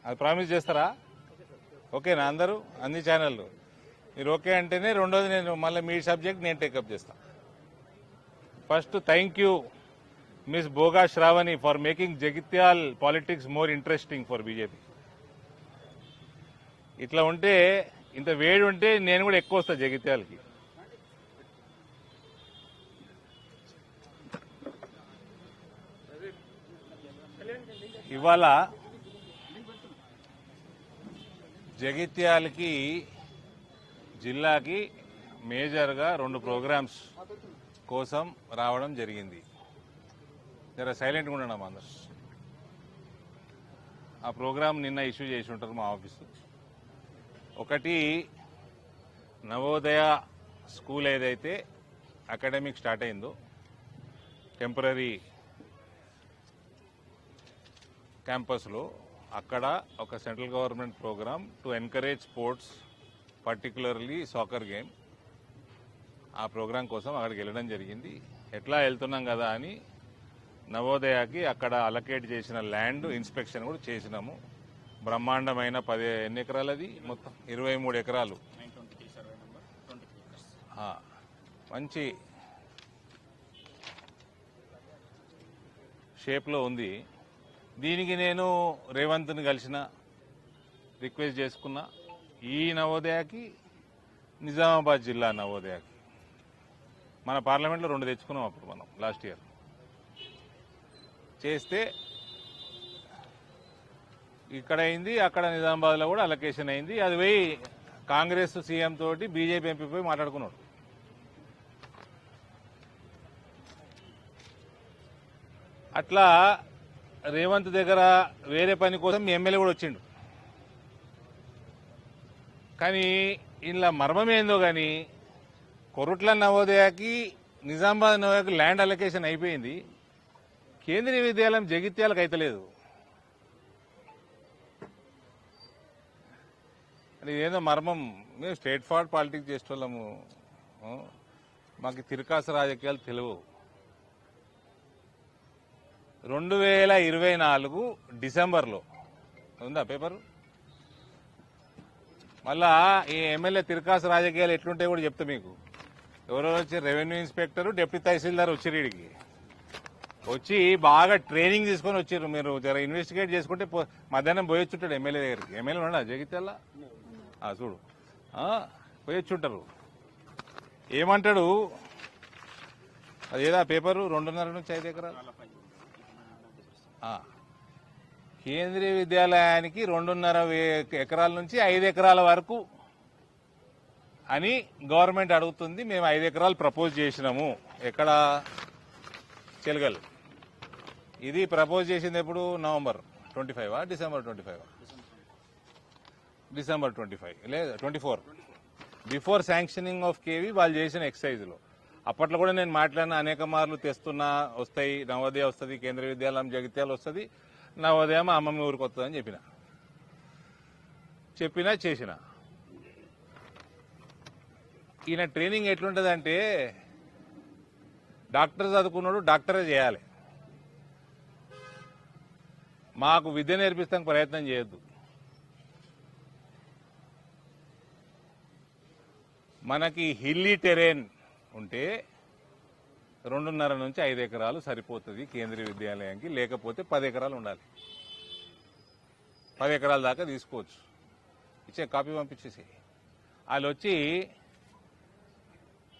అది ప్రామిస్ చేస్తారా? ఓకేనా అందరూ అన్ని ఛానళ్ళు? మీరు ఓకే అంటేనే రెండోది నేను మళ్ళీ మీ సబ్జెక్ట్ నేను టేకప్ చేస్తాను. First thank you miss Boga Sravani for making Jagtial politics more interesting for BJP. ఇట్లా ఉంటే, ఇంత వేడి ఉంటే నేను కూడా ఎక్కువ వస్తా జగిత్యాలకి. ఇవాళ జగిత్యాలకి జిల్లాకి మేజర్గా 2 ప్రోగ్రామ్స్ కోసం రావడం జరిగింది. జర సైలెంట్గా ఉండడం అందరు. ఆ ప్రోగ్రాం నిన్న ఇష్యూ చేసి ఉంటారు మా ఆఫీసు. ఒకటి, నవోదయ స్కూల్ ఏదైతే అకాడమిక్ స్టార్ట్ అయిందో టెంపరీ క్యాంపస్లో, అక్కడ ఒక central government program to encourage sports, particularly soccer game. ఆ ప్రోగ్రాం కోసం అక్కడికి వెళ్ళడం జరిగింది. ఎట్లా వెళ్తున్నాం కదా అని నవోదయకి అక్కడ అలకేట్ చేసిన ల్యాండ్ ఇన్స్పెక్షన్ కూడా చేసినాము. బ్రహ్మాండమైన ఎన్ని ఎకరాలు అది? మొత్తం 23 ఎకరాలు. మంచి షేప్లో ఉంది. దీనికి నేను రేవంత్ని కలిసిన, రిక్వెస్ట్ చేసుకున్నా. ఈ నవోదయకి, నిజామాబాద్ జిల్లా నవోదయకి మన పార్లమెంట్లో 2 తెచ్చుకున్నాం అప్పుడు మనం లాస్ట్ ఇయర్. చేస్తే ఇక్కడ అయింది, అక్కడ నిజామాబాద్లో కూడా అలొకేషన్ అయింది. అది పోయి కాంగ్రెస్ సీఎం తోటి బీజేపీ ఎంపీ పోయి మాట్లాడుకున్నాడు. అట్లా రేవంత్ దగ్గర వేరే పని కోసం ఎమ్మెల్యే కూడా వచ్చిండు. కానీ ఇలా మర్మం ఏందో కానీ కొరుట్ల నవోదయకి, నిజామాబాద్ నవోదయకి ల్యాండ్ అలొకేషన్ అయిపోయింది. కేంద్రీయ విద్యాలయం జగిత్యాలకు అయితలేదు. ఇదేదో మర్మం. మేము స్ట్రేట్ ఫార్వర్డ్ పాలిటిక్స్ చేసేవాళ్ళము. మాకు తిరకాసు రాజకీయాలు తెలియవు. 2024 డిసెంబర్లో ఉందా పేపరు? మళ్ళా ఈ ఎమ్మెల్యే తిరకాసు రాజకీయాలు ఎట్లుంటాయి కూడా చెప్తా మీకు. ఎవరో వచ్చి రెవెన్యూ ఇన్స్పెక్టర్, డిప్యూటీ తహసీల్దార్ వచ్చారు వీడికి. వచ్చి బాగా ట్రైనింగ్ తీసుకొని వచ్చారు. మీరు జర ఇన్వెస్టిగేట్ చేసుకుంటే మధ్యాహ్నం పోయొచ్చుంటాడు ఎమ్మెల్యే దగ్గరికి. ఎమ్మెల్యే ఉన్నాడా జగిత్యాల? చూడు, పోయొచ్చుంటారు. ఏమంటాడు అదేదా పేపరు? 2.5 నుంచి 5 ఎకరాలు కేంద్రీయ విద్యాలయానికి 2.5 ఎకరాల నుంచి 5 ఎకరాల వరకు అని గవర్నమెంట్ అడుగుతుంది. మేము 5 ఎకరాలు ప్రపోజ్ చేసినాము. ఎక్కడ? చెలగల్. ఇది ప్రపోజ్ చేసింది ఎప్పుడు? November 25 December 25? డిసెంబర్ 25 లేదా 24, బిఫోర్ శాంక్షనింగ్ ఆఫ్ కేవీ వాళ్ళు చేసిన ఎక్సైజ్లో. అప్పట్లో కూడా నేను మాట్లాడిన అనేక మార్లు. తెస్తున్నా, వస్తాయి, నవోదయ వస్తుంది, కేంద్రీయ విద్యాలయం జగిత్యాల వస్తుంది, నవోదయ మా అమ్మమ్మ ఊరికి వస్తుందని చేసిన. ఈయన ట్రైనింగ్ ఎట్లుంటుందంటే, డాక్టర్ చదువుకున్నాడు, డాక్టరే చేయాలి. మాకు విద్య నేర్పిస్తానికి ప్రయత్నం చేయొద్దు. మనకి హిల్లీ టెరెన్ ఉంటే 2.5 నుంచి 5 ఎకరాలు సరిపోతుంది కేంద్రీయ విద్యాలయానికి. లేకపోతే 10 ఎకరాలు ఉండాలి. 10 ఎకరాల దాకా తీసుకోవచ్చు. ఇచ్చే కాపీ పంపించేసి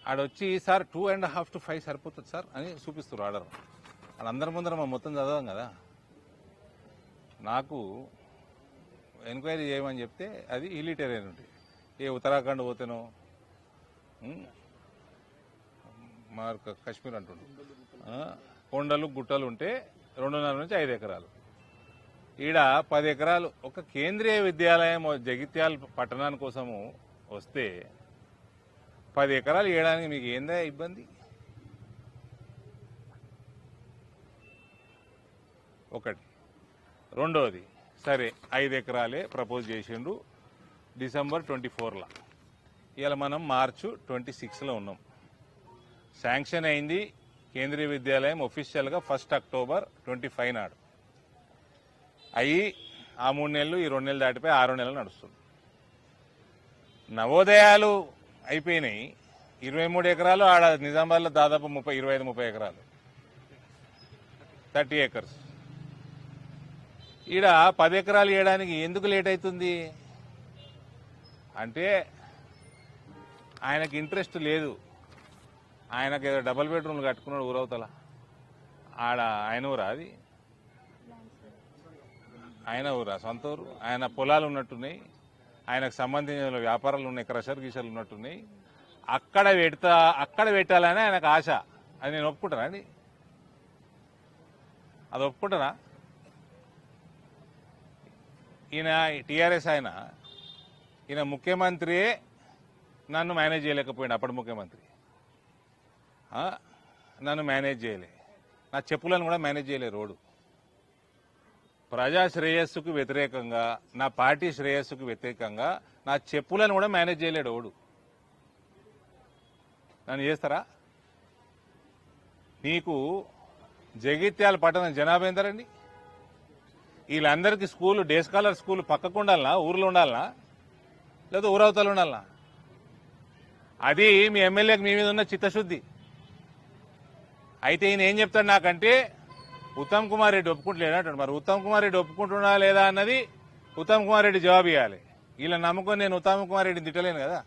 ఆడొచ్చి సార్ 2.5 to 5 సరిపోతుంది సార్ అని చూపిస్తారు ఆర్డర్. వాళ్ళందరి ముందర మా మొత్తం చదవం కదా. నాకు ఎంక్వైరీ చేయమని చెప్తే అది హిల్లీ టెరెన్ ఉంటుంది. ఉత్తరాఖండ్ పోతేనో, కాశ్మీర్ అంటుండు, కొండలు గుట్టలు ఉంటే 2.5 నుంచి 5 ఎకరాలు. ఈడ 10 ఎకరాలు. ఒక కేంద్రీయ విద్యాలయం జగిత్యాల పట్టణాని కోసము వస్తే 10 ఎకరాలు ఇవ్వడానికి మీకు ఏందా ఇబ్బంది? ఒకటి. రెండోది, సరే 5 ఎకరాలే ప్రపోజ్ చేసిండు డిసెంబర్ 24లా. ఇవాళ మనం మార్చి 26లో ఉన్నాం. శాంక్షన్ అయింది కేంద్రీయ విద్యాలయం ఒఫీషియల్గా 1 అక్టోబర్ 25 నాడు. అయ్యి ఆ 3 నెలలు ఈ 2 నెలలు దాటిపోయి 6 నెలలు నడుస్తుంది. నవోదయాలు అయిపోయినాయి. 23 ఎకరాలు ఆడ నిజామాబాద్లో దాదాపు 25-30 ఎకరాలు, 30 ఏకర్స్. ఈడ 10 ఎకరాలు వేయడానికి ఎందుకు లేట్ అవుతుంది అంటే ఆయనకి ఇంట్రెస్ట్ లేదు. ఆయనకు ఏదో డబుల్ బెడ్రూమ్లు కట్టుకున్నాడు ఊరవతల. ఆడ ఆయన ఊరా అది? ఆయన ఊరా? సొంత ఊరు. ఆయన పొలాలు ఉన్నట్టున్నాయి, ఆయనకు సంబంధించిన వ్యాపారాలు ఉన్నాయి, క్రషర్ గీషర్లు ఉన్నట్టున్నాయి. అక్కడ పెట్టాలని ఆయనకు ఆశ. అది నేను ఒప్పుకుంటానా అండి? అది ఒప్పుకుంటానా? ఈయన టీఆర్ఎస్ ఈయన ముఖ్యమంత్రియే నన్ను మేనేజ్ చేయలేకపోయాడు. అప్పటి ముఖ్యమంత్రి నన్ను మేనేజ్ చేయలే, నా చెప్పులను కూడా మేనేజ్ చేయలే. రోడ్డు ప్రజా శ్రేయస్సుకు వ్యతిరేకంగా, నా పార్టీ శ్రేయస్సుకు వ్యతిరేకంగా నా చెప్పులను కూడా మేనేజ్ చేయలేడు ఓడు. నన్ను చేస్తారా? నీకు జగిత్యాల పట్టణం జనాభా ఎంతరండి? వీళ్ళందరికీ స్కూల్, డే స్కాలర్ స్కూల్ పక్కకు ఉండాలనా, ఊర్లో ఉండాలనా, లేదా ఊరవతలు ఉండాలనా? అది మీ ఎమ్మెల్యేకి మీ మీద ఉన్న చిత్తశుద్ధి. అయితే ఈయన ఏం చెప్తాడు నాకంటే, ఉత్తమ్ కుమార్ రెడ్డి ఒప్పుకుంటలేడు అంటాడు. మరి ఉత్తమ్ కుమార్ రెడ్డి ఒప్పుకుంటున్నా లేదా అన్నది ఉత్తమ్ కుమార్ రెడ్డి జవాబు ఇవ్వాలి. వీళ్ళ నమ్మకం నేను ఉత్తమ్ కుమార్ రెడ్డిని తిట్టలేను కదా.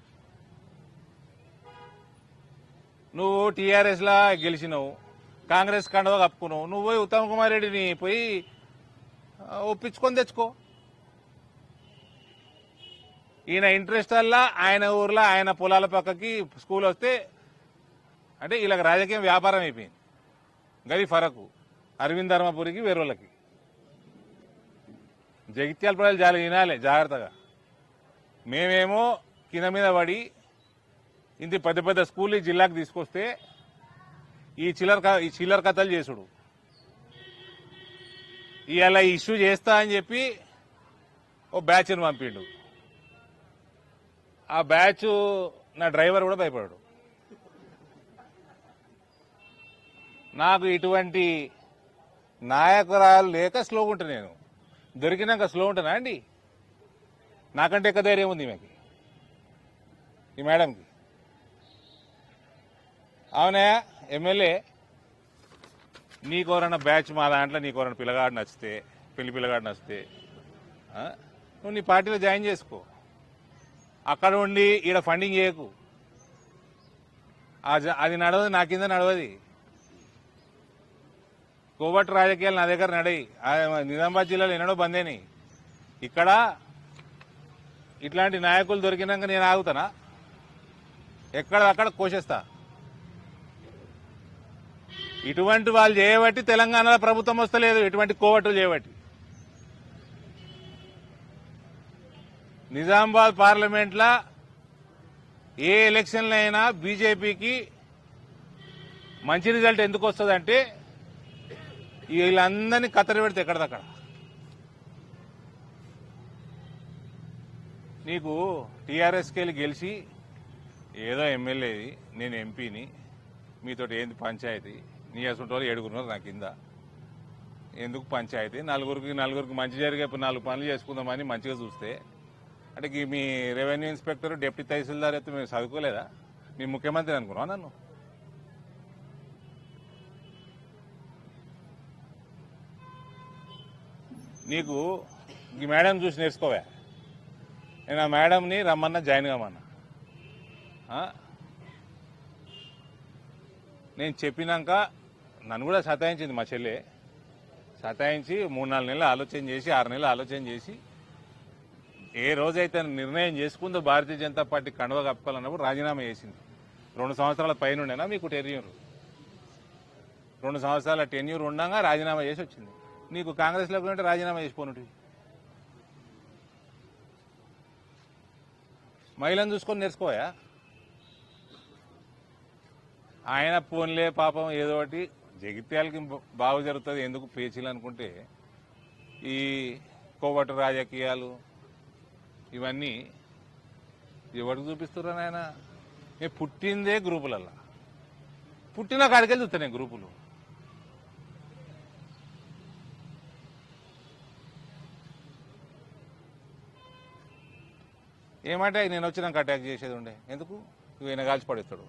నువ్వు టీఆర్ఎస్ లా గెలిచినావు, కాంగ్రెస్ కండవ కప్పుకున్నావు, నువ్వు పోయి ఉత్తమ్ కుమార్ రెడ్డిని పోయి ఒప్పించుకొని తెచ్చుకో. ఈయన ఇంట్రెస్ట్ వల్ల ఆయన ఊర్లో ఆయన పొలాల పక్కకి స్కూల్ వస్తే అంటే వీళ్ళకి రాజకీయం వ్యాపారం అయిపోయింది. గది ఫరకు అరవింద్ ధర్మపురికి వేరేళ్ళకి. జగిత్యాల ప్రజలు చాలా వినాలి జాగ్రత్తగా. మేమేమో కింద మీద పడి ఇంత పెద్ద పెద్ద స్కూల్ ఈ జిల్లాకు తీసుకొస్తే ఈ చిల్లర కథలు చేసుడు. ఇవాళ ఇష్యూ చేస్తా అని చెప్పి ఓ బ్యాచ్ని పంపిండు. ఆ బ్యాచ్ నా డ్రైవర్ కూడా భయపడాడు. నాకు ఇటువంటి నాయకురాలు లేక స్లోగా ఉంటాను. నేను దొరికినాక స్లో ఉంటానా అండి? నాకంటే ఎక్కువ ధైర్యం ఉంది ఈమెకి, ఈ మేడంకి. అవునా ఎమ్మెల్యే, నీకోరన్నా బ్యాచ్ మా దాంట్లో నీకోరన్నా పిల్లగాడు నచ్చితే, పెళ్లి పిల్లగాడు నచ్చితే నువ్వు నీ పార్టీలో జాయిన్ చేసుకో. అక్కడ ఉండి ఈడ ఫండింగ్ చేయకు. అది నడవదు, నా కింద నడవది. కోవట్ రాజకీయాలు నా దగ్గర నడయి. నిజామాబాద్ జిల్లాలో ఎన్నడో బందేని. ఇక్కడ ఇట్లాంటి నాయకులు దొరికినాక నేను ఆగుతానా? ఎక్కడక్కడ కోసేస్తా. ఇటువంటి వాళ్ళు చేయబట్టి తెలంగాణలో ప్రభుత్వం వస్తలేదు, ఇటువంటి కోవట్లు చేయబట్టి. నిజామాబాద్ పార్లమెంట్లో ఏ ఎలక్షన్లో అయినా బీజేపీకి మంచి రిజల్ట్ ఎందుకు వస్తుందంటే వీళ్ళందరినీ కత్తెర పెడితే ఎక్కడదక్కడ. నీకు టీఆర్ఎస్కి వెళ్ళి గెలిచి ఏదో ఎమ్మెల్యేది, నేను ఎంపీని, మీతోటి ఏంది పంచాయతీ? నీ అసలు వాళ్ళు 7 నా కింద ఎందుకు పంచాయతీ? నలుగురికి మంచి జరిగే 4 పనులు చేసుకుందామని మంచిగా చూస్తే అంటే మీ రెవెన్యూ ఇన్స్పెక్టర్, డిప్యూటీ తహసీల్దార్ అయితే మేము చదువుకోలేదా? మీ ముఖ్యమంత్రి అనుకున్నావా నన్ను? నీకు ఈ మేడం చూసి నేర్చుకోవా? నేను ఆ మేడంని రమ్మన్నా, జాయిన్ కామన్నా. నేను చెప్పినాక నన్ను కూడా సతాయించింది మా చెల్లె. సతాయించి 3-4 నెలలు ఆలోచన చేసి, 6 నెలలు ఆలోచన చేసి, ఏ రోజైతే నిర్ణయం చేసుకుందో భారతీయ జనతా పార్టీ కండువ కప్పుకోవాలన్నప్పుడు రాజీనామా చేసింది. 2 సంవత్సరాల పైన ఉండేనా మీకు టెన్యూర్? 2 సంవత్సరాల టెన్యూర్ ఉండగా రాజీనామా చేసి వచ్చింది. నీకు కాంగ్రెస్లోకి ఉంటే రాజీనామా చేసిపోనుంటి. మహిళను చూసుకొని నేర్చుకోయా? ఆయన పోన్లే పాపం ఏదో ఒకటి జగిత్యాలకి బాగు జరుగుతుంది ఎందుకు పేచీలు అనుకుంటే, ఈ కోవటు రాజకీయాలు ఇవన్నీ ఎవరికి చూపిస్తున్నారు? ఆయన నేను పుట్టిందే గ్రూపులల్లా, పుట్టిన కాడికెళ్ళి చూస్తాను నేను గ్రూపులు. ఏమంటే నేను వచ్చినాక అటాక్ చేసేది ఉండే, ఎందుకు ఈయన కాల్చి పడేస్తాడు.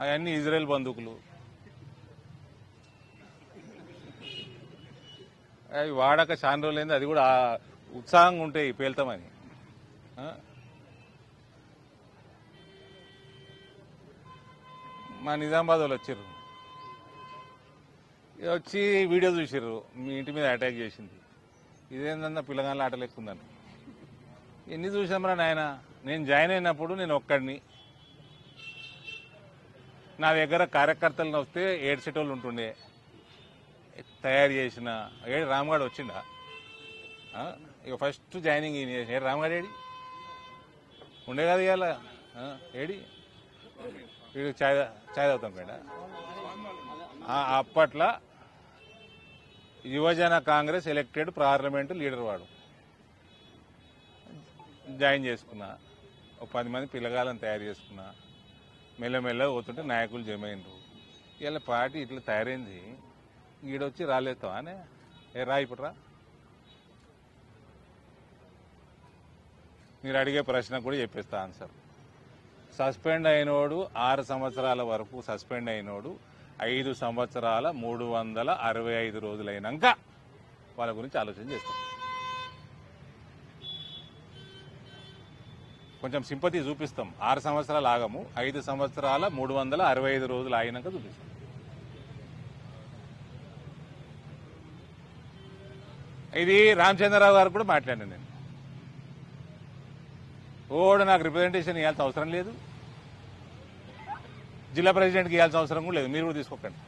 అవన్నీ ఇజ్రాయెల్ బందూకులు, అవి వాడాక చాలా రోజులైంది, అది కూడా ఉత్సాహంగా ఉంటాయి పేల్తామని. మా నిజామాబాద్ వాళ్ళు వచ్చారు, వచ్చి వీడియో చూసారు, మీ ఇంటి మీద అటాక్ చేసింది, ఇదేందన్నా పిల్లగాళ్ళ ఆటలు ఎక్కుందని. ఎన్ని చూసామరా నాయన, నేను జాయిన్ అయినప్పుడు నేను ఒక్కడిని, నా దగ్గర కార్యకర్తలను వస్తే ఏడ్చేటోళ్ళు ఉంటుండే, తయారు చేసిన రామ్గఢ్ వచ్చిండా. ఇక ఫస్ట్ జాయినింగ్ ఈయన రామ్గఢ్ ఏడి ఉండే కదా ఇవాళ, ఏడి వీడు చాయ్ తాగుతాం పేడ. అప్పట్లో యువజన కాంగ్రెస్ ఎలక్టెడ్ పార్లమెంటు లీడర్ వాడు, జాయిన్ చేసుకున్నా, ఒక 10 మంది పిల్లగాళ్ళని తయారు చేసుకున్నా, మెల్లమెల్ల పోతుంటే నాయకులు జమైనరు. ఇలా పార్టీ ఇట్లా తయారైంది, ఈడొచ్చి రాలేస్తావా అనే రా ఇప్పుడు రా. మీరు అడిగే ప్రశ్న కూడా చెప్పేస్తా ఆన్సర్. సస్పెండ్ అయినోడు 6 సంవత్సరాల వరకు సస్పెండ్ అయినోడు 5 సంవత్సరాల 365 రోజులైనాక వాళ్ళ గురించి ఆలోచన చేస్తాం. కొంచెం సింపతి చూపిస్తాం. 6 సంవత్సరాలు ఆగము, 5 సంవత్సరాల 365 రోజులు అయినాక చూపిస్తాం. ఇది రామచంద్రరావు గారు కూడా మాట్లాడాను నేను. ఓడు నాకు రిప్రజెంటేషన్ ఇవ్వాల్సిన అవసరం లేదు, జిల్లా ప్రెసిడెంట్కి ఇవ్వాల్సిన అవసరం కూడా లేదు, మీరు కూడా తీసుకోకండి.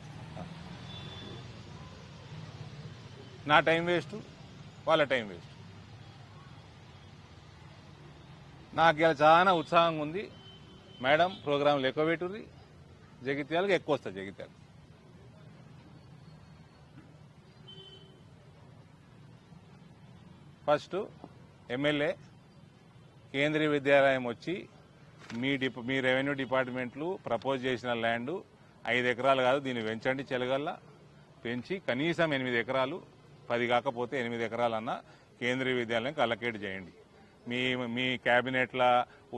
నా టైం వేస్ట్, వాళ్ళ టైం వేస్ట్. నాకు ఇలా చాలా ఉత్సాహంగా ఉంది మేడం. ప్రోగ్రాంలు ఎక్కువ పెట్టుర్రి, జగిత్యాలకు ఎక్కువ వస్తుంది. జగిత్యాల ఫస్ట్ ఎమ్మెల్యే కేంద్రీయ విద్యాలయం వచ్చి మీ రెవెన్యూ డిపార్ట్మెంట్లు ప్రపోజ్ చేసిన ల్యాండ్ 5 ఎకరాలు కాదు, దీన్ని పెంచండి, చెలగల్లా పెంచి కనీసం 8 ఎకరాలు, 10 కాకపోతే 8 ఎకరాలన్నా కేంద్రీయ విద్యాలయానికి అలకేట్ చేయండి. మీ క్యాబినెట్ల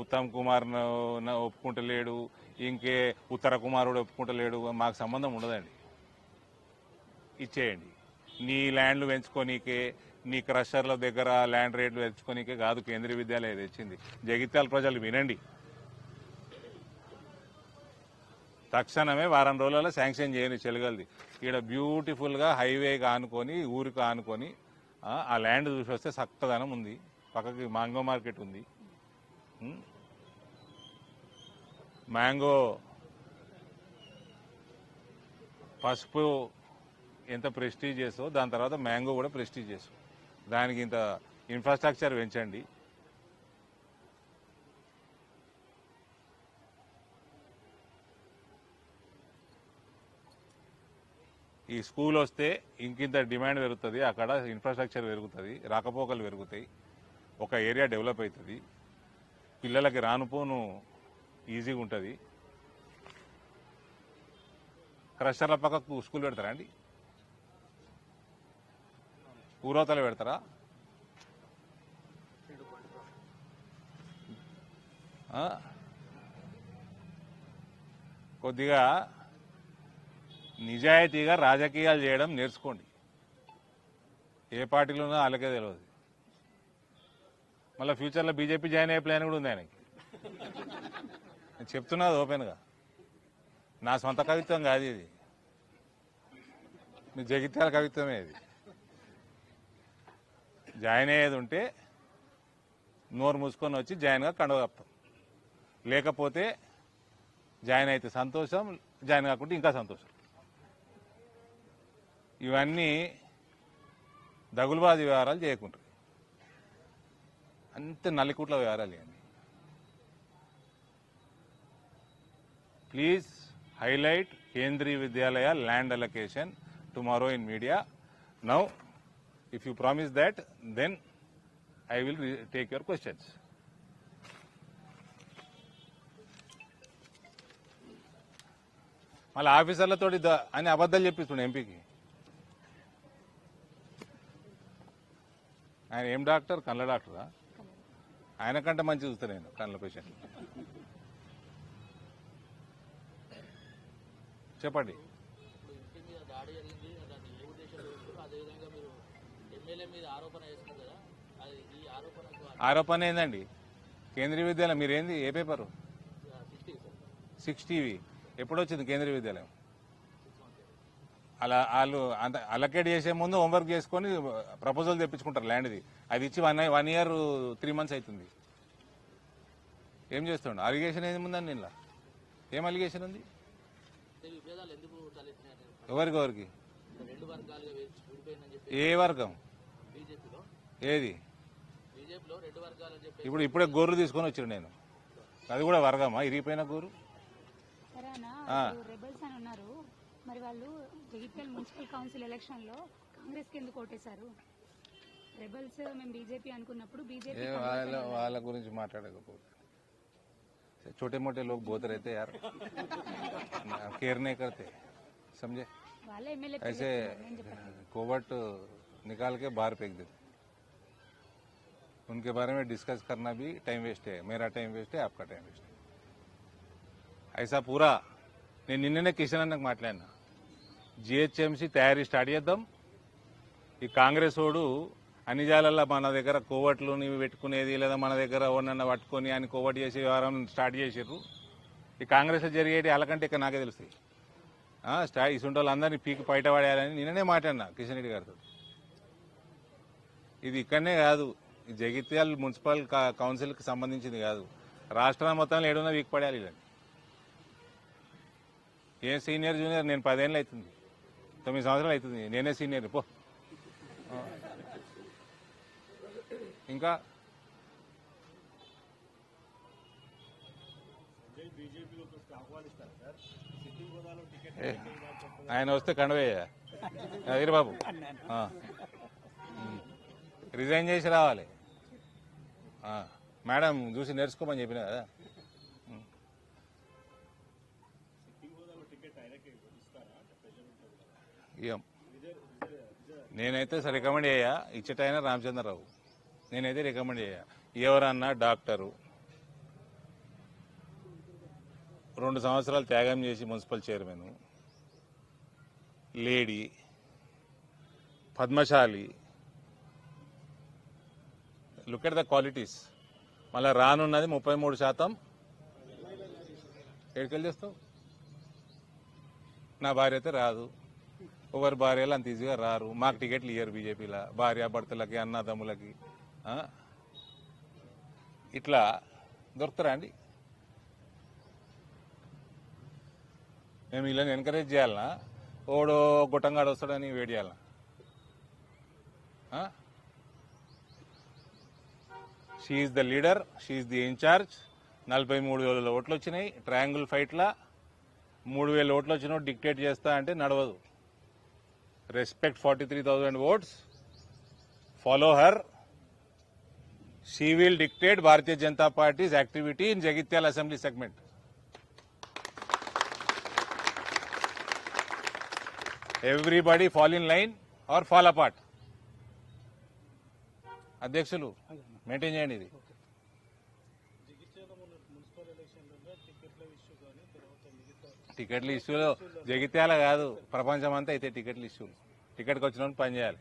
ఉత్తమ్ కుమార్ ఒప్పుకుంటలేడు, ఇంకే ఉత్తర కుమారుడు ఒప్పుకుంటలేడు, మాకు సంబంధం ఉండదండి. ఇచ్చేయండి. నీ ల్యాండ్లు పెంచుకోనీకే, నీ క్రషర్ల దగ్గర ల్యాండ్ రేట్లు పెంచుకోనీకే కాదు కేంద్రీయ విద్యాలయం తెచ్చింది. జగిత్యాల ప్రజలు వినండి, తక్షణమే వారం రోజులలో శాంక్షన్ చేయని చెలగలది. ఇక్కడ బ్యూటిఫుల్గా హైవేగా ఆనుకొని, ఊరికి ఆనుకొని ఆ ల్యాండ్ చూసి వస్తే చక్కదనం ఉంది. పక్కకి మ్యాంగో మార్కెట్ ఉంది. మ్యాంగో పసుపు ఎంత ప్రెస్టీజియస్, దాని తర్వాత మ్యాంగో కూడా ప్రెస్టీజియస్. దానికి ఇంత ఇన్ఫ్రాస్ట్రక్చర్ పెంచండి. ఈ స్కూల్ వస్తే ఇంకింత డిమాండ్ పెరుగుతుంది, అక్కడ ఇన్ఫ్రాస్ట్రక్చర్ పెరుగుతుంది, రాకపోకలు పెరుగుతాయి, ఒక ఏరియా డెవలప్ అవుతుంది, పిల్లలకి రానుపోను ఈజీగా ఉంటుంది. క్రషర్ల పక్కకు స్కూల్ పెడతారా అండి? ఊరవతల పెడతారా? కొద్దిగా నిజాయితీగా రాజకీయాలు చేయడం నేర్చుకోండి. ఏ పార్టీలోనో వాళ్ళకే తెలియదు. మళ్ళీ ఫ్యూచర్లో బీజేపీ జాయిన్ అయ్యే ప్లాన్ కూడా ఉంది ఆయనకి. నేను చెప్తున్నది ఓపెన్గా, నా సొంత కవిత్వం కాదు ఇది, మీ జగిత్యాల కవిత్వమే ఇది. జాయిన్ అయ్యేది ఉంటే నోరు మూసుకొని వచ్చి జాయిన్గా కండువ కప్తాం, లేకపోతే జాయిన్ అయితే సంతోషం, జాయిన్ కాకుంటే ఇంకా సంతోషం. ఇవన్నీ దగులుబాజీ వ్యవహారాలు చేయకుంటారు, అంతే నల్లికుట్ల వ్యవహారాలు ఇవన్నీ. Please highlight Kendriya Vidyalaya land allocation tomorrow in media. Now, if you promise that, then I will take your questions. మళ్ళీ ఆఫీసర్లతోటి అని అబద్ధాలు చెప్పిస్తుండే ఎంపీకి. ఆయన ఏం డాక్టర్? కళ్ళ డాక్టరా? ఆయన కంటే మంచి చూస్తా నేను కళ్ళ పేషెంట్. చెప్పండి. ఇప్పుడు ఇంటి మీద దాడి జరిగింది, దాన్ని ఏ ఉద్దేశంలో చేస్తారు? అదేవిధంగా మీరు ఎమ్మెల్యే మీద ఆరోపణ చేస్తున్నారు కదా, అది ఈ ఆరోపణకు ఆరోపణ ఏందండి? కేంద్రీయ విద్యాలయం మీరేంది? ఏ పేపరు? 60 సార్, 6 టీవీ ఎప్పుడు వచ్చింది కేంద్రీయ విద్యాలయం? అలా వాళ్ళు అంత అలకేట్ చేసే ముందు హోంవర్క్ చేసుకొని ప్రపోజల్ తెప్పించుకుంటారు ల్యాండ్ది. అది ఇచ్చి 1 year 3 months అవుతుంది. ఏం చేస్తుండ? అలిగేషన్ ఏది ఉందండి ఇలా? ఏం అలిగేషన్ ఉంది? విభేదాలు ఎందుకు తలెత్తినారు? ఎవరికి? 2 వర్గాలుగా విడిపోయిందని చెప్పి ఏ వర్గం? బీజేపీలో ఏది? 2 వర్గాలు అని చెప్పి ఇప్పుడే గోర్రు తీసుకొని వచ్చాను నేను. అది కూడా వర్గమా? ఇరిగిపోయిన గోరు? సరే అన్న, రెబల్స్ అని ఉన్నారు, మరి వాళ్ళు జగిత్యాల మున్సిపల్ కౌన్సిల్ ఎలక్షన్ లో కాంగ్రెస్ కి ఎందుకు ఓటేశారు? రెబల్స్ మేము బీజేపీ అనుకున్నప్పుడు బీజేపీ వాళ్ళ గురించి మాట్లాడకపోతే छोटे मोटे लोग बहुत रहते यार, केयर नहीं करते, समझे? వాళ్ళే ఎమ్మెల్యే ऐसे कोवट निकाल के बाहर फेंक देते. उनके बारे में डिस्कस करना भी टाइम वेस्ट है. मेरा टाइम वेस्ट है, आपका टाइम वेस्ट है. ऐसा पूरा నేను నిన్ననే కిషన్ అన్నకు మాట్లాడినా. జిహెచ్ఎంసీ తయారీ స్టార్ట్ చేద్దాం. ఈ కాంగ్రెస్ ఓడు అన్ని జాలల్లో మన దగ్గర కోవట్లు పెట్టుకునేది, లేదా మన దగ్గర ఓనన్న పట్టుకొని ఆయన కోవట్ చేసే వ్యవహారం స్టార్ట్ చేసారు. ఈ కాంగ్రెస్ జరిగేటి వాళ్ళకంటే ఇక నాకే తెలుస్తాయి. ఇసుంటి వాళ్ళందరినీ పీకి బయట పడేయాలని నిన్ననే మాట్లాడినా కిషన్ రెడ్డి గారితో. ఇది ఇక్కడనే కాదు, ఈ జగిత్యాల మున్సిపల్ కౌన్సిల్కి సంబంధించింది కాదు, రాష్ట్రం మొత్తంలో ఏడున్నా వీక్ పడేయాలి. ఇలా ఏ సీనియర్ జూనియర్? నేను 10 ఏళ్ళు అవుతుంది, 9 సంవత్సరాలు అవుతుంది, నేనే సీనియర్. పో ఇంకా ఆయన వస్తే కండవేయ అదిరి బాబు రిజైన్ చేసి రావాలి. మేడం చూసి నేర్చుకోమని చెప్పిన కదా. ఇయ్యం. నేనైతే రికమెండ్ చేయ, ఇచ్చటైనా రామచంద్రరావు. నేనైతే రికమెండ్ చేయ. ఎవరన్నా డాక్టరు 2 సంవత్సరాలు త్యాగం చేసి municipal chairman, lady, Padmashali, look at the qualities. మళ్ళీ రానున్నది 33%. ఎక్కడికెళ్ళి చేస్తావు? నా భార్య అయితే రాదు, ఎవరి భార్యలు అంత ఈజీగా రారు. మాకు టికెట్లు ఇయ్యరు బీజేపీలో, భార్యాభర్తలకి, అన్నదమ్ములకి. ఇట్లా దొరుకుతారా అండి? మేము వీళ్ళని ఎంకరేజ్ చేయాలనా? ఓడో గుట్టంగాడు వస్తాడని వెయిట్ చేయాలనా? She the leader, she the incharge. 43,000 ఓట్లు వచ్చినాయి ట్రయాంగిల్ ఫైట్లా. 3,000 ఓట్లు వచ్చినా డిక్టేట్ చేస్తా అంటే నడవదు. Respect 43,000 votes. Follow her. She will dictate Bharatiya Janata Party's activity in Jagityal Assembly segment. Everybody fall in line or fall apart. అధ్యక్షులు maintain చేయండి ఇది. టికెట్ల ఇష్యూలో జగిత్యాల కాదు, ప్రపంచం అంతా అయితే టికెట్ల ఇష్యూలు. టికెట్కి వచ్చిన పని చేయాలి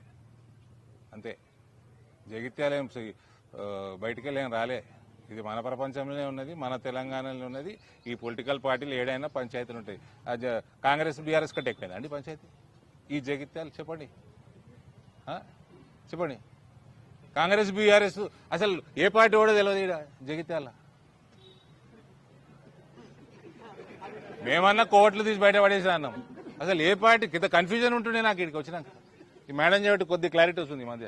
అంతే. జగిత్యాల ఏం బయటికి వెళ్ళి ఏం రాలే. ఇది మన ప్రపంచంలోనే ఉన్నది, మన తెలంగాణలో ఉన్నది. ఈ పొలిటికల్ పార్టీలు ఏడైనా పంచాయతీలు ఉంటాయి. కాంగ్రెస్ బీఆర్ఎస్ కంటే ఎక్కువ అండి పంచాయతీ ఈ జగిత్యాల? చెప్పండి చెప్పండి. కాంగ్రెస్ బీఆర్ఎస్ అసలు ఏ పార్టీ కూడా తెలియదు ఈడ జగిత్యాల. మేమన్నా కోట్లు తీసి బయట పడేసి అన్నాం. అసలు ఏ పార్టీ కింద కన్ఫ్యూజన్ ఉంటుండే నాకు ఇక్కడికి వచ్చినాక. ఈ మేడం చెప్పి కొద్ది క్లారిటీ వస్తుంది ఈ మధ్య.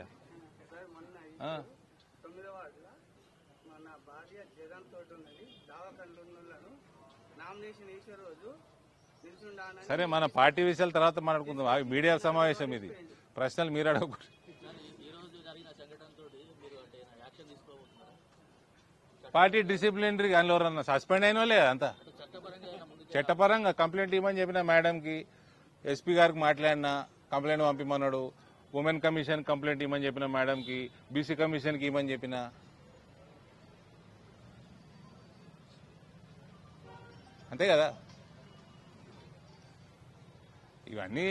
సరే, మన పార్టీ విషయాల తర్వాత మాట్లాడుకుందాం. మీడియా సమావేశం ఇది, ప్రశ్నలు మీరు అడగకూడదు. పార్టీ డిసిప్లినరీ అందులో ఎవరన్నా సస్పెండ్ అయిన వాళ్ళే అంతా చట్టపరంగా కంప్లైంట్ ఇవ్వమని చెప్పిన మేడంకి, ఎస్పీ గారికి మాట్లాడినా కంప్లైంట్ పంపిమన్నాడు. ఉమెన్ కమిషన్ కంప్లైంట్ ఇవ్వమని చెప్పిన మేడంకి, బీసీ కమిషన్కి ఇవ్వమని చెప్పిన. అంతే కదా. ఇవన్నీ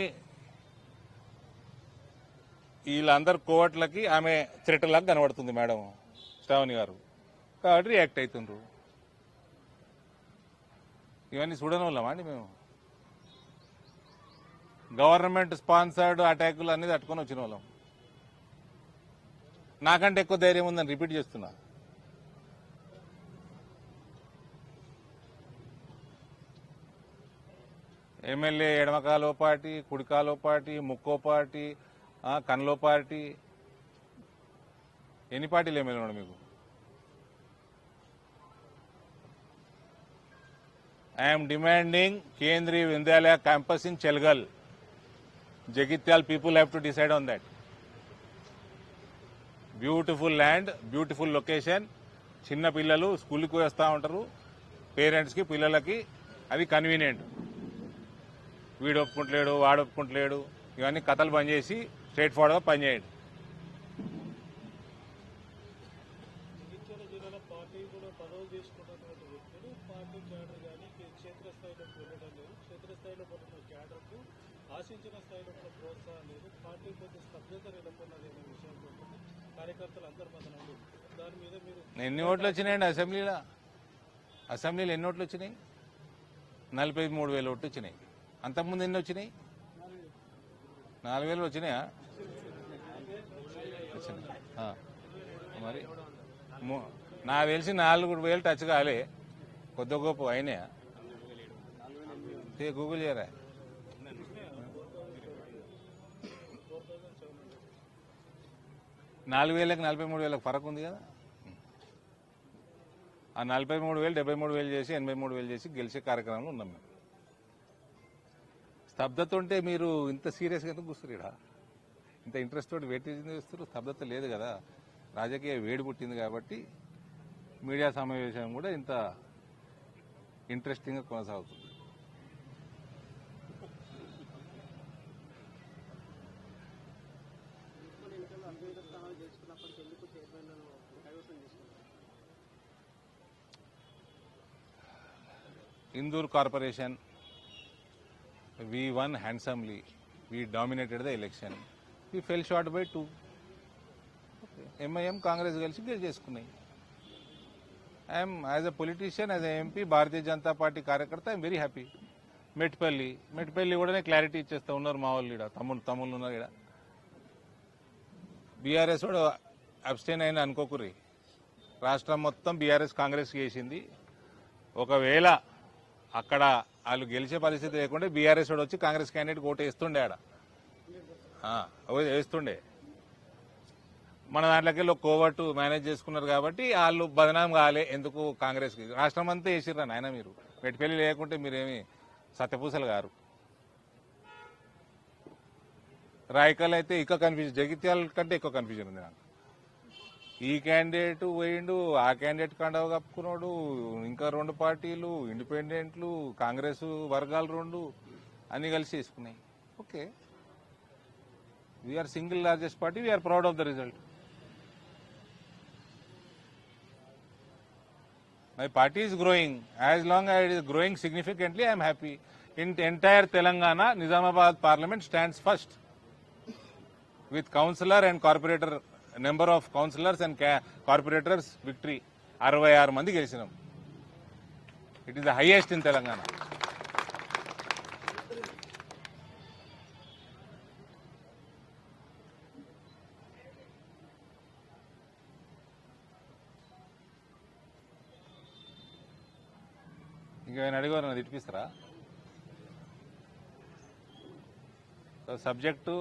వీళ్ళందరు కోవట్లకి ఆమె థ్రెట్లాగా కనబడుతుంది మేడం శ్రావణి గారు, కాబట్టి రియాక్ట్ అవుతుండ్రు. ఇవన్నీ చూడని వాళ్ళమా అండి మేము? గవర్నమెంట్ స్పాన్సర్డ్ అటాకులు అన్ని తట్టుకొని వచ్చిన వాళ్ళం. నాకంటే ఎక్కువ ధైర్యం ఉందని రిపీట్ చేస్తున్నా. ఎమ్మెల్యే ఎడమకాలో పార్టీ, కుడికాలో పార్టీ, ముక్కో పార్టీ, కన్లో పార్టీ, ఎన్ని పార్టీలు ఎమ్మెల్యే ఉన్నాడు మీకు? I'm demanding Kendriya Vidyalaya campus in Chelgal. Jagityal people have to decide on that. Beautiful land, beautiful location. చిన్న పిల్లలు స్కూల్కి వస్తూ ఉంటారు, పేరెంట్స్కి పిల్లలకి అది కన్వీనియంట్. వీడు ఒప్పుకుంటలేడు, వాడు ఒప్పుకుంటలేడు, ఇవన్నీ కథలు బంద్ చేసి స్ట్రైట్ ఫార్వర్డ్గా పనిచేయండి. జగిత్యాల జిల్లాలో పార్టీ కూడా పదవులు తీసుకున్నటువంటి వ్యక్తులు పార్టీ క్యాడర్ కానీ క్షేత్రస్థాయిలో వెళ్ళడం లేదు. క్షేత్రస్థాయిలో పడుతున్న క్యాడర్కు ఆశించిన స్థాయిలో కూడా ప్రోత్సాహం లేదు. పార్టీ కొద్ది స్తబ్దత నెలకొన్నది అనే విషయం ఉంటుంది. కార్యకర్తలు అంతర్మతనండి. దాని మీద మీరు ఎన్ని ఓట్లు వచ్చినాయండి అసెంబ్లీలో? అసెంబ్లీలో ఎన్ని ఓట్లు వచ్చినాయి? 43,000 ఓట్లు వచ్చినాయి. అంతకుముందు ఎన్ని వచ్చినాయి? 4,000 వచ్చినాయా? మరి నాకు తెలిసి 4,000 టచ్ కాలే, కొద్ది గొప్ప అయినాయా? గూగుల్ చేయరా. 4,000కి 43,000 ఫరక్ ఉంది కదా. ఆ 43,000 73,000 చేసి 83,000 చేసి గెలిచే కార్యక్రమంలో ఉన్నాం మేము. స్తబ్దత ఉంటే మీరు ఇంత సీరియస్గా ఎందుకు కూర్చున్నారు ఇక్కడ? ఇంత ఇంట్రెస్ట్ తోటి వెయిట్ చేస్తారు. స్తబ్దత లేదు కదా, రాజకీయ వేడి పుట్టింది కాబట్టి మీడియా సమావేశం కూడా ఇంత ఇంట్రెస్టింగ్గా కొనసాగుతుంది. Indore Corporation, we won handsomely. We dominated the election. We fell short by 2. MIM Congress కలిసి గెలిచేసుకున్నాయి. I'm as a politician, as a MP, Bharatiya Janata party కార్యకర్త, ఐఎమ్ వెరీ హ్యాపీ. మెట్పల్లి కూడా క్లారిటీ ఇచ్చేస్తా ఉన్నారు మా వాళ్ళు. ఇక్కడ తమ్ముళ్ళు ఉన్నారు. ఇక్కడ బీఆర్ఎస్ కూడా అబ్స్టైన్ అయిన అనుకోకుర్రి. రాష్ట్రం మొత్తం బీఆర్ఎస్ కాంగ్రెస్ చేసింది. ఒకవేళ అక్కడ వాళ్ళు గెలిచే పరిస్థితి లేకుంటే బీఆర్ఎస్ వాడు వచ్చి కాంగ్రెస్ క్యాండిడేట్ ఓటు వేస్తుండే. ఆడ వేస్తుండే. మన దాంట్లోకి కోవట్టు మేనేజ్ చేసుకున్నారు కాబట్టి వాళ్ళు బదనాం కాలే. ఎందుకు కాంగ్రెస్కి? రాష్ట్రం అంతా వేసిర్రా నాయన. మీరు మెట్పల్లి లేకుంటే మీరేమి సత్యపూసలు గారు. రాయకల్ అయితే ఇంకా కన్ఫ్యూజన్, జగిత్యాల కంటే ఎక్కువ కన్ఫ్యూజన్ ఉంది నాకు. ఈ క్యాండిడేట్ పోయిండు, ఆ క్యాండిడేట్ కండవ కప్పుకున్నాడు, ఇంకా 2 పార్టీలు, ఇండిపెండెంట్లు, కాంగ్రెస్ వర్గాలు 2 అన్ని కలిసి వేసుకున్నాయి. Okay, we are single largest party, we are proud of the result. My party is growing. As long as it is growing significantly, I am happy. In entire Telangana, Nizamabad Parliament stands first with councillor and corporator number of councillors and corporators victory. 66 మంది గెలిచినాం. It is the highest in Telangana. ఇంకా ఆయన అడిగారు, నన్ను తిట్టిపిస్తారా? Subject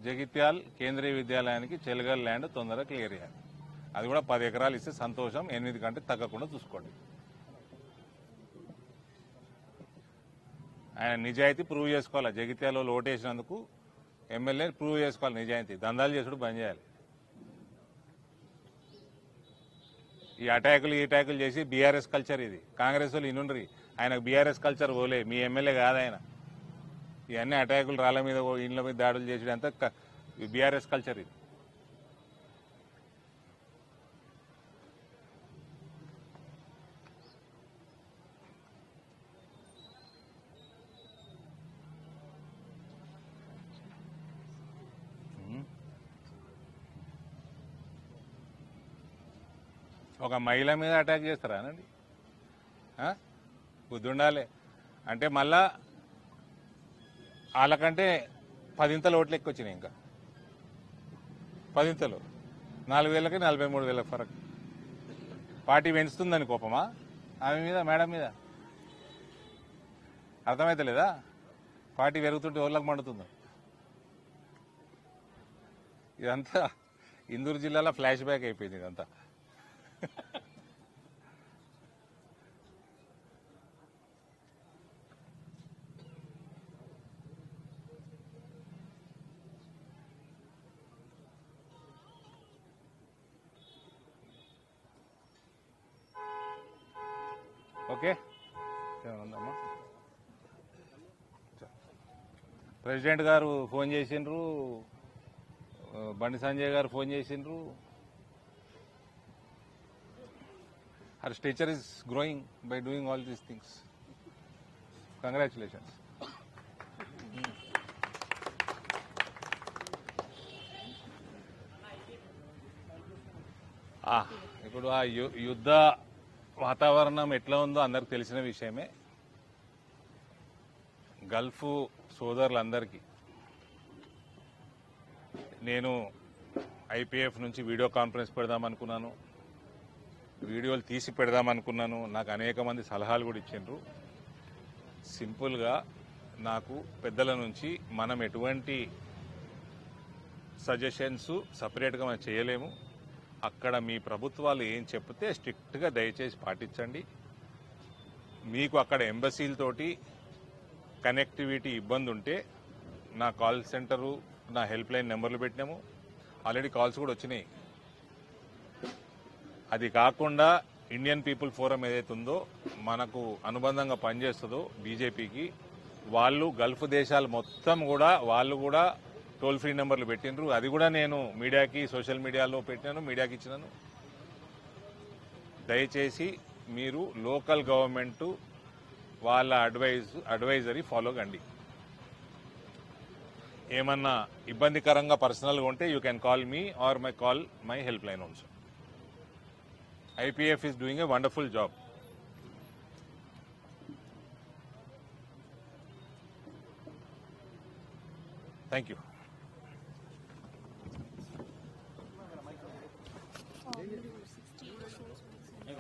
Jagtial కేంద్రీయ విద్యాలయానికి చెలగల్ land తొందరగా clear చేయాలి. అది కూడా 10 ఎకరాలు ఇస్తే సంతోషం. 8 కంటే తగ్గకుండా చూసుకోండి. ఆయన నిజాయితీ ప్రూవ్ చేసుకోవాలి. జగిత్యాలలో ఓటేసినందుకు ఎమ్మెల్యే ప్రూవ్ చేసుకోవాలి నిజాయితీ. దందాలు చేసుడు బంద్ చేయాలి. ఈ అటాకులు చేసి బీఆర్ఎస్ కల్చర్ ఇది. కాంగ్రెస్ వాళ్ళు ఇనుండ్రి, ఆయనకు బీఆర్ఎస్ కల్చర్ పోలే. మీ ఎమ్మెల్యే కాదు ఆయన. ఇవన్నీ అటాకులు, రాళ్ల మీద, ఇండ్ల మీద దాడులు చేసేది అంతా బీఆర్ఎస్ కల్చర్ ఇది. ఒక మహిళ మీద అటాక్ చేస్తారా అనండి? బుద్ధి ఉండాలి. అంటే మళ్ళా వాళ్ళకంటే 10 ఓట్లు ఎక్కువ వచ్చినాయి. ఇంకా 10 4,000కి 43,000 ఫరక్. పార్టీ పెంచుతుందని కోపమా ఆమె మీద, మేడం మీద? అర్థమైతలేదా? పార్టీ పెరుగుతుంటే ఓళ్ళకి మండుతుందో. ఇదంతా ఇందూరు జిల్లాలో ఫ్లాష్ బ్యాక్ అయిపోయింది ఇదంతా. ఓకే, ఏమన్నా ప్రెసిడెంట్ గారు ఫోన్ చేసిండ్రు, బండి సంజయ్ గారు ఫోన్ చేసిండ్రు. Her stature is growing by doing all these things. Congratulations. ఇప్పుడు ఆ యుద్ధ వాతావరణం ఎట్లా ఉందో అందరికి తెలిసిన విషయమే. గల్ఫ్ సోదరులందరికీ నేను ఐపీఎఫ్ నుంచి వీడియో కాన్ఫరెన్స్ పెడదామనుకున్నాను, వీడియోలు తీసి పెడదామనుకున్నాను. నాకు అనేక మంది సలహాలు కూడా ఇచ్చిండ్రు. సింపుల్గా నాకు పెద్దల నుంచి మనం ఎటువంటి సజెషన్స్ సపరేట్గా మనం చేయలేము. అక్కడ మీ ప్రభుత్వాలు ఏం చెప్తే స్ట్రిక్ట్గా దయచేసి పాటించండి. మీకు అక్కడ ఎంబసీలతోటి కనెక్టివిటీ ఇబ్బంది ఉంటే నా కాల్ సెంటరు, నా హెల్ప్ లైన్ నెంబర్లు పెట్టినాము. ఆల్రెడీ కాల్స్ కూడా వచ్చినాయి. అది కాకుండా ఇండియన్ పీపుల్ ఫోరం ఏదైతే ఉందో, మనకు అనుబంధంగా పనిచేస్తుందో బీజేపీకి, వాళ్ళు గల్ఫ్ దేశాలు మొత్తం కూడా వాళ్ళు కూడా టోల్ ఫ్రీ నెంబర్లు పెట్టిండ్రు. అది కూడా నేను మీడియాకి, సోషల్ మీడియాలో పెట్టినాను, మీడియాకి ఇచ్చినాను. దయచేసి మీరు లోకల్ గవర్నమెంట్ వాళ్ళ అడ్వైజరీ ఫాలో కండి. ఏమన్నా ఇబ్బందికరంగా పర్సనల్గా ఉంటే you can call me or my help line also. IPF is doing a wonderful job. Thank you.